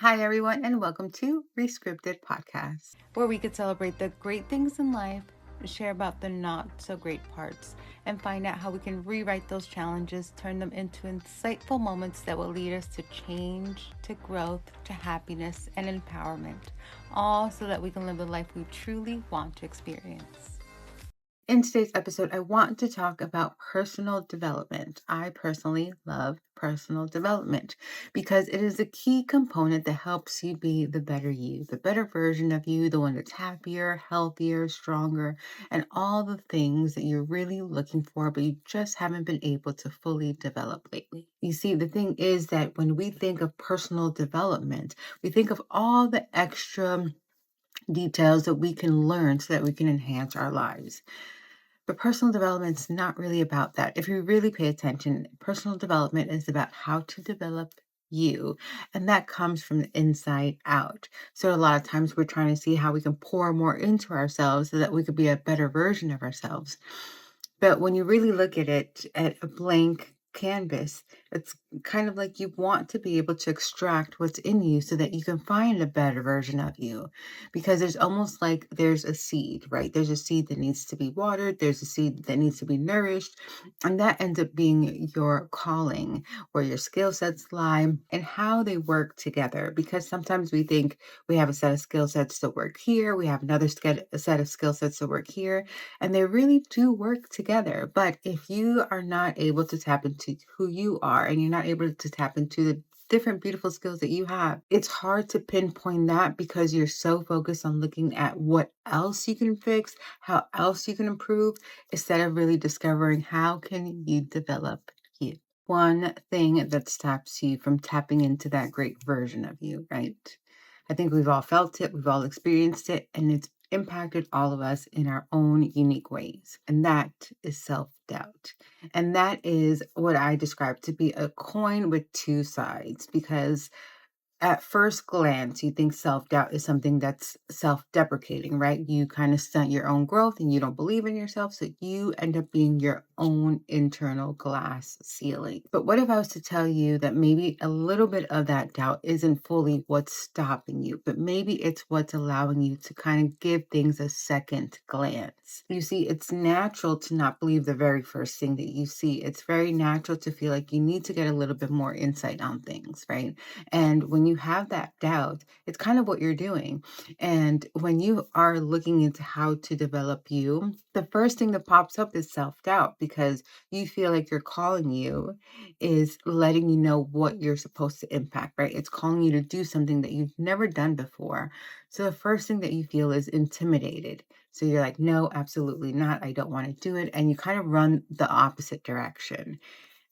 Hi, everyone, and welcome to Rescripted Podcast, where we could celebrate the great things in life, share about the not so great parts, and find out how we can rewrite those challenges, turn them into insightful moments that will lead us to change, to growth, to happiness, and empowerment, all so that we can live the life we truly want to experience. In today's episode, I want to talk about personal development. I personally love personal development because it is a key component that helps you be the better you, the better version of you, the one that's happier, healthier, stronger, and all the things that you're really looking for, but you just haven't been able to fully develop lately. You see, the thing is that when we think of personal development, we think of all the extra details that we can learn so that we can enhance our lives. But personal development is not really about that. If you really pay attention, personal development is about how to develop you. And that comes from the inside out. So a lot of times we're trying to see how we can pour more into ourselves so that we could be a better version of ourselves. But when you really look at it at a blank canvas, it's kind of like you want to be able to extract what's in you so that you can find a better version of you. Because there's almost like there's a seed, right? There's a seed that needs to be watered, there's a seed that needs to be nourished, and that ends up being your calling, where your skill sets lie and how they work together. Because sometimes we think we have a set of skill sets that work here, we have another set of skill sets that work here, and they really do work together. But if you are not able to tap into who you are and you're not able to tap into the different beautiful skills that you have, it's hard to pinpoint that because you're so focused on looking at what else you can fix, how else you can improve, instead of really discovering how can you develop you. One thing that stops you from tapping into that great version of you, right? I think we've all felt it, we've all experienced it, and it's impacted all of us in our own unique ways. And that is self doubt. And that is what I describe to be a coin with two sides because at first glance, you think self doubt is something that's self deprecating, right? You kind of stunt your own growth and you don't believe in yourself. So you end up being your own internal glass ceiling. But what if I was to tell you that maybe a little bit of that doubt isn't fully what's stopping you, but maybe it's what's allowing you to kind of give things a second glance? You see, it's natural to not believe the very first thing that you see. It's very natural to feel like you need to get a little bit more insight on things, right? And when you have that doubt, it's kind of what you're doing. And when you are looking into how to develop you, the first thing that pops up is self doubt because you feel like your calling you is letting you know what you're supposed to impact, right? It's calling you to do something that you've never done before. So the first thing that you feel is intimidated. So you're like, no, absolutely not. I don't want to do it. And you kind of run the opposite direction.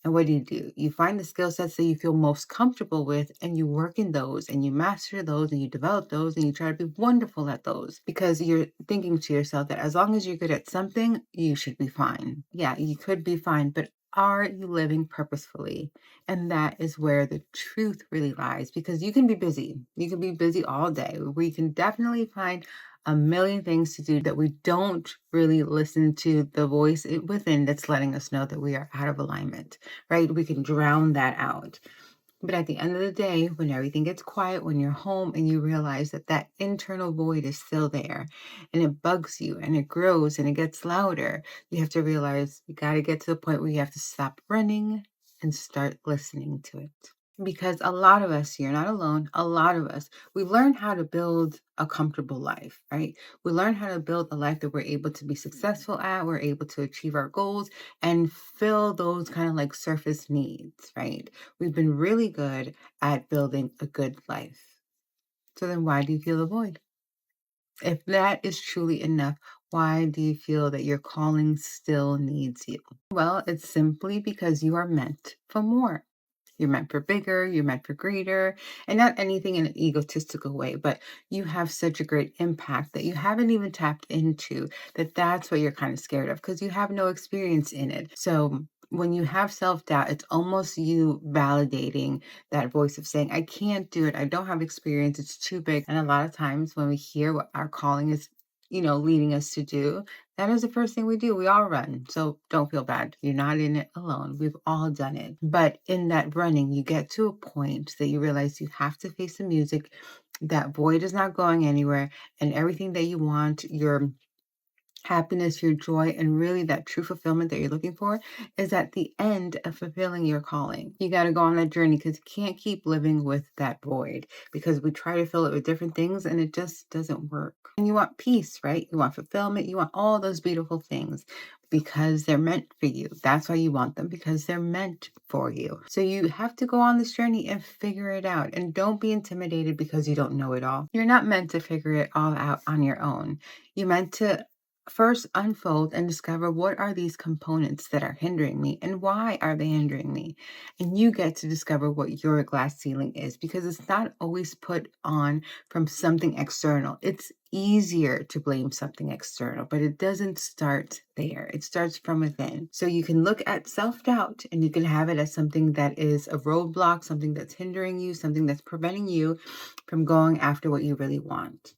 And what do? You find the skill sets that you feel most comfortable with, and you work in those, and you master those, and you develop those, and you try to be wonderful at those because you're thinking to yourself that as long as you're good at something, you should be fine. Yeah, you could be fine, but are you living purposefully? And that is where the truth really lies because you can be busy. You can be busy all day. We can definitely find a million things to do that we don't really listen to the voice within that's letting us know that we are out of alignment, right? We can drown that out. But at the end of the day, when everything gets quiet, when you're home and you realize that that internal void is still there and it bugs you and it grows and it gets louder, you have to realize you got to get to the point where you have to stop running and start listening to it. Because a lot of us, you're not alone, a lot of us, we learn how to build a comfortable life, right? We learn how to build a life that we're able to be successful at, we're able to achieve our goals and fill those kind of like surface needs, right? We've been really good at building a good life. So then why do you feel the void? If that is truly enough, why do you feel that your calling still needs you? Well, it's simply because you are meant for more. You're meant for bigger, you're meant for greater, and not anything in an egotistical way, but you have such a great impact that you haven't even tapped into that's what you're kind of scared of because you have no experience in it. So when you have self-doubt, it's almost you validating that voice of saying, I can't do it. I don't have experience. It's too big. And a lot of times when we hear what our calling is, leading us to do, that is the first thing we do. We all run. So don't feel bad. You're not in it alone. We've all done it. But in that running, you get to a point that you realize you have to face the music. That void is not going anywhere. And everything that you want, your happiness, your joy, and really that true fulfillment that you're looking for is at the end of fulfilling your calling. You got to go on that journey because you can't keep living with that void because we try to fill it with different things and it just doesn't work. And you want peace, right? You want fulfillment. You want all those beautiful things because they're meant for you. That's why you want them, because they're meant for you. So you have to go on this journey and figure it out. And don't be intimidated because you don't know it all. You're not meant to figure it all out on your own. You're meant to first unfold and discover what are these components that are hindering me and why are they hindering me. And you get to discover what your glass ceiling is because it's not always put on from something external. It's easier to blame something external, but it doesn't start there. It starts from within. So you can look at self-doubt and you can have it as something that is a roadblock, something that's hindering you, something that's preventing you from going after what you really want.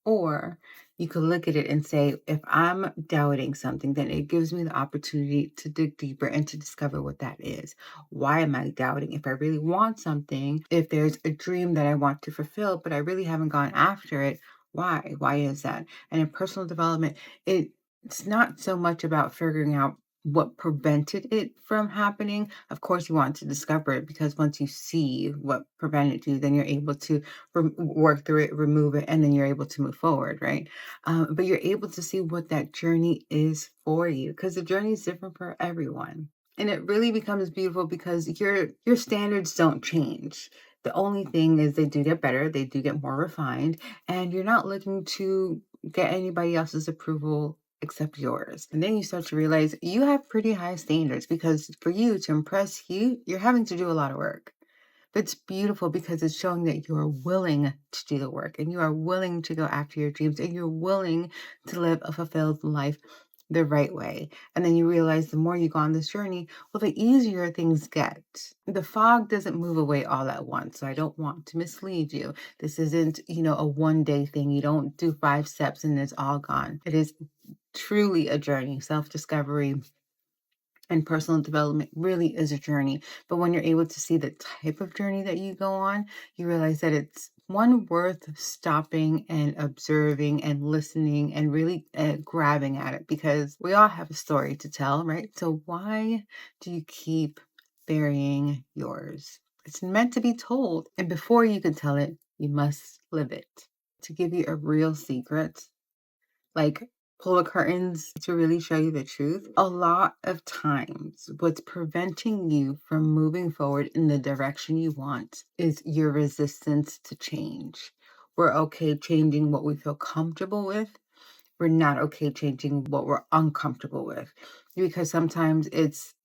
Or you could look at it and say, if I'm doubting something, then it gives me the opportunity to dig deeper and to discover what that is. Why am I doubting? If I really want something, if there's a dream that I want to fulfill, but I really haven't gone after it, why? Why is that? And in personal development, it's not so much about figuring out what prevented it from happening. Of course, you want to discover it because once you see what prevented you, then you're able to work through it, remove it, and then you're able to move forward, right? But you're able to see what that journey is for you because the journey is different for everyone. And it really becomes beautiful because your standards don't change. The only thing is they do get better, they do get more refined, and you're not looking to get anybody else's approval except yours. And then you start to realize you have pretty high standards because for you to impress you, you're having to do a lot of work. But it's beautiful because it's showing that you are willing to do the work and you are willing to go after your dreams and you're willing to live a fulfilled life the right way. And then you realize the more you go on this journey, well, the easier things get. The fog doesn't move away all at once. So I don't want to mislead you. This isn't, a one-day thing. You don't do 5 steps and it's all gone. It is truly a journey. Self-discovery and personal development really is a journey. But when you're able to see the type of journey that you go on, you realize that it's one worth stopping and observing and listening and really grabbing at it because we all have a story to tell, right? So why do you keep burying yours? It's meant to be told. And before you can tell it, you must live it. To give you a real secret, like pull the curtains to really show you the truth. A lot of times, what's preventing you from moving forward in the direction you want is your resistance to change. We're okay changing what we feel comfortable with. We're not okay changing what we're uncomfortable with. Because sometimes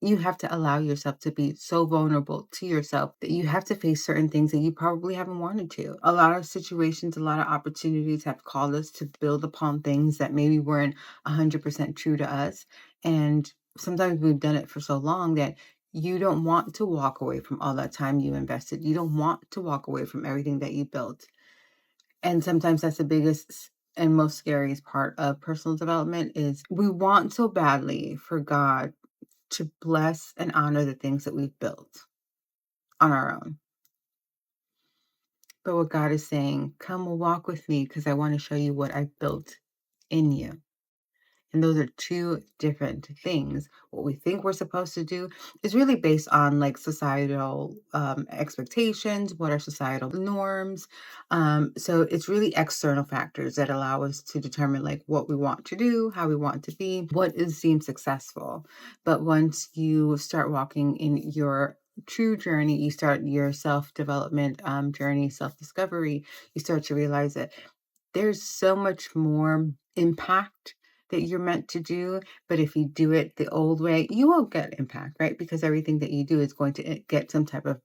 you have to allow yourself to be so vulnerable to yourself that you have to face certain things that you probably haven't wanted to. A lot of situations, a lot of opportunities have called us to build upon things that maybe weren't 100% true to us. And sometimes we've done it for so long that you don't want to walk away from all that time you invested. You don't want to walk away from everything that you built. And sometimes that's the biggest and most scariest part of personal development is we want so badly for God to bless and honor the things that we've built on our own. But what God is saying, come walk with me because I want to show you what I've built in you. And those are two different things. What we think we're supposed to do is really based on like societal expectations, what are societal norms. So it's really external factors that allow us to determine like what we want to do, how we want to be, what is deemed successful. But once you start walking in your true journey, you start your self-development journey, self-discovery, you start to realize that there's so much more impact that you're meant to do. But if you do it the old way, you won't get impact, right? Because everything that you do is going to get some type of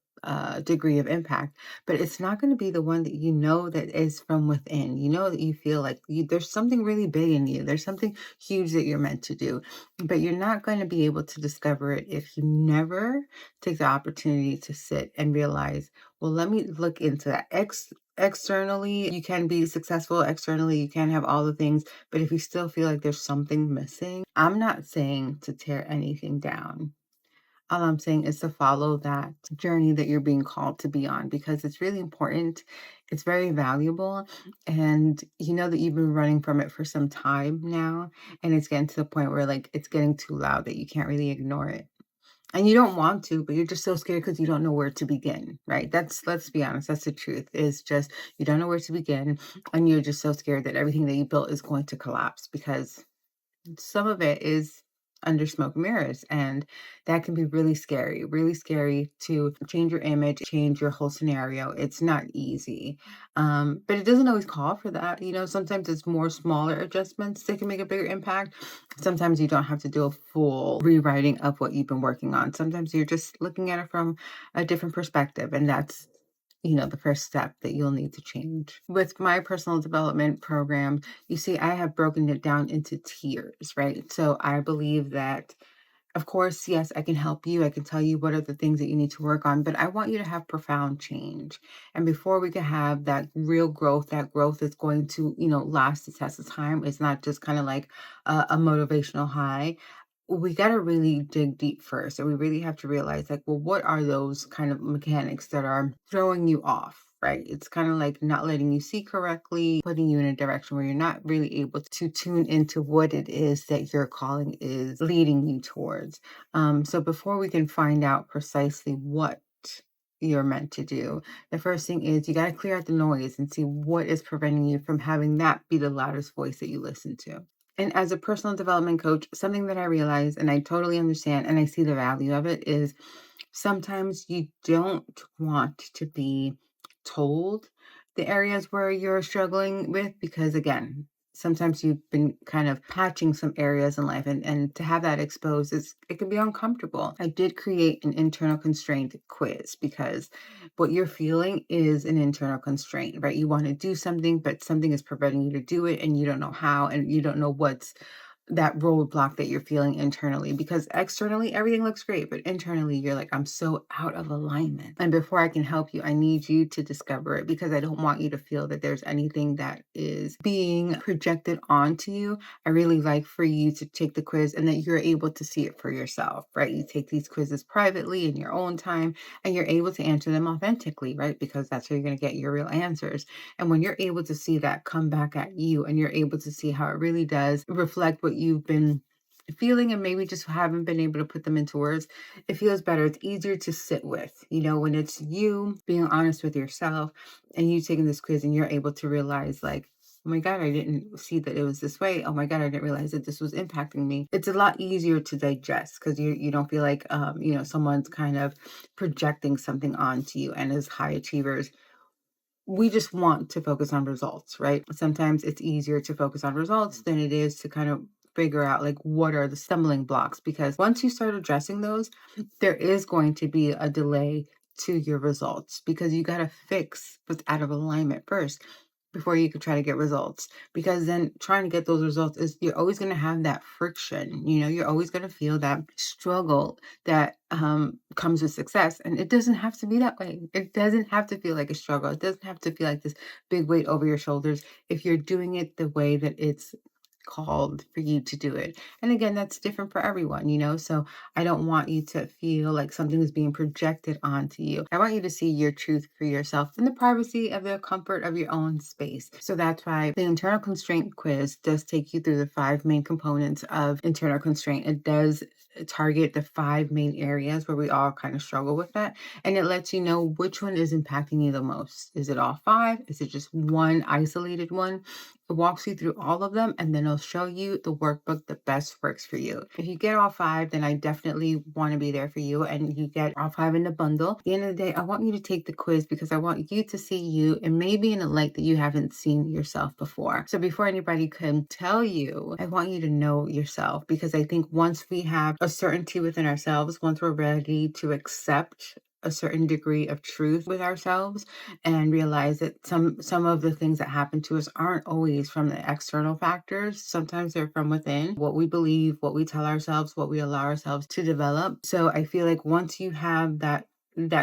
degree of impact, but it's not going to be the one that you know that is from within. You know that you feel like there's something really big in you. There's something huge that you're meant to do, but you're not going to be able to discover it if you never take the opportunity to sit and realize, well, let me look into that. Externally, you can be successful. Externally, you can have all the things, but if you still feel like there's something missing, I'm not saying to tear anything down. All I'm saying is to follow that journey that you're being called to be on because it's really important. It's very valuable. And you know that you've been running from it for some time now. And it's getting to the point where like it's getting too loud that you can't really ignore it. And you don't want to, but you're just so scared because you don't know where to begin, right? Let's be honest, that's the truth. Is just you don't know where to begin. And you're just so scared that everything that you built is going to collapse because some of it is under smoke and mirrors, and that can be really scary to change your image, change your whole scenario. It's not easy, but it doesn't always call for that. Sometimes it's more smaller adjustments that can make a bigger impact. Sometimes you don't have to do a full rewriting of what you've been working on. Sometimes you're just looking at it from a different perspective, and that's the first step that you'll need to change. With my personal development program, you see, I have broken it down into tiers, right? So I believe that, of course, yes, I can help you. I can tell you what are the things that you need to work on, but I want you to have profound change. And before we can have that real growth, that growth is going to, last the test of time. It's not just kind of like a motivational high. We got to really dig deep first. And we really have to realize, like, well, what are those kind of mechanics that are throwing you off, right? It's kind of like not letting you see correctly, putting you in a direction where you're not really able to tune into what it is that your calling is leading you towards. So before we can find out precisely what you're meant to do, the first thing is you got to clear out the noise and see what is preventing you from having that be the loudest voice that you listen to. And as a personal development coach, something that I realize and I totally understand and I see the value of it is sometimes you don't want to be told the areas where you're struggling with because, again, sometimes you've been kind of patching some areas in life and to have that exposed it can be uncomfortable. I did create an internal constraint quiz because what you're feeling is an internal constraint, right? You want to do something, but something is preventing you to do it and you don't know how and you don't know what's that roadblock that you're feeling internally, because externally everything looks great, but internally you're like, I'm so out of alignment. And before I can help you, I need you to discover it because I don't want you to feel that there's anything that is being projected onto you. I really like for you to take the quiz and that you're able to see it for yourself, right? You take these quizzes privately in your own time and you're able to answer them authentically, right? Because that's where you're going to get your real answers. And when you're able to see that come back at you and you're able to see how it really does reflect what you've been feeling and maybe just haven't been able to put them into words, it feels better. It's easier to sit with, when it's you being honest with yourself and you taking this quiz and you're able to realize like, oh my God, I didn't see that it was this way. Oh my God, I didn't realize that this was impacting me. It's a lot easier to digest because you don't feel like, someone's kind of projecting something onto you. And as high achievers, we just want to focus on results, right? Sometimes it's easier to focus on results than it is to kind of figure out like what are the stumbling blocks, because once you start addressing those, there is going to be a delay to your results because you got to fix what's out of alignment first before you could try to get results, because then trying to get those results is you're always going to have that friction. You're always going to feel that struggle that comes with success, and it doesn't have to be that way. It doesn't have to feel like a struggle. It doesn't have to feel like this big weight over your shoulders if you're doing it the way that it's called for you to do it. And again, that's different for everyone, so I don't want you to feel like something is being projected onto you. I want you to see your truth for yourself in the privacy of the comfort of your own space. So that's why the internal constraint quiz does take you through the 5 main components of internal constraint. It does target the 5 main areas where we all kind of struggle with that. And it lets you know which one is impacting you the most. Is it all 5? Is it just one isolated one? It walks you through all of them, and then it'll show you the workbook that best works for you. If you get all 5, then I definitely want to be there for you, and you get all 5 in the bundle. At the end of the day, I want you to take the quiz because I want you to see you and maybe in a light that you haven't seen yourself before. So before anybody can tell you, I want you to know yourself, because I think once we have a certainty within ourselves, once we're ready to accept a certain degree of truth with ourselves and realize that some of the things that happen to us aren't always from the external factors. Sometimes they're from within, what we believe, what we tell ourselves, what we allow ourselves to develop. So I feel like once you have that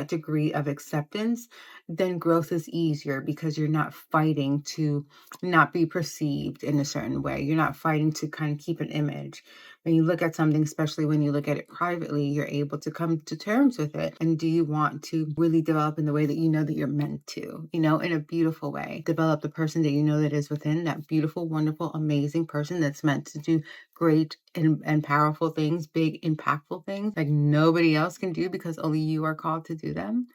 degree of acceptance, then growth is easier because you're not fighting to not be perceived in a certain way. You're not fighting to kind of keep an image. When you look at something, especially when you look at it privately, you're able to come to terms with it. And do you want to really develop in the way that you know that you're meant to, in a beautiful way? Develop the person that you know that is within, that beautiful, wonderful, amazing person that's meant to do great and powerful things, big, impactful things like nobody else can do because only you are called to do them.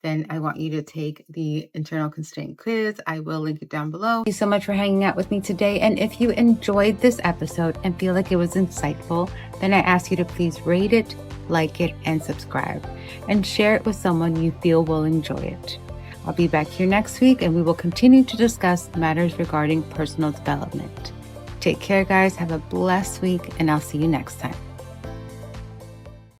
Then I want you to take the internal constraint quiz. I will link it down below. Thank you so much for hanging out with me today. And if you enjoyed this episode and feel like it was insightful, then I ask you to please rate it, like it, and subscribe. And share it with someone you feel will enjoy it. I'll be back here next week and we will continue to discuss matters regarding personal development. Take care, guys. Have a blessed week, and I'll see you next time.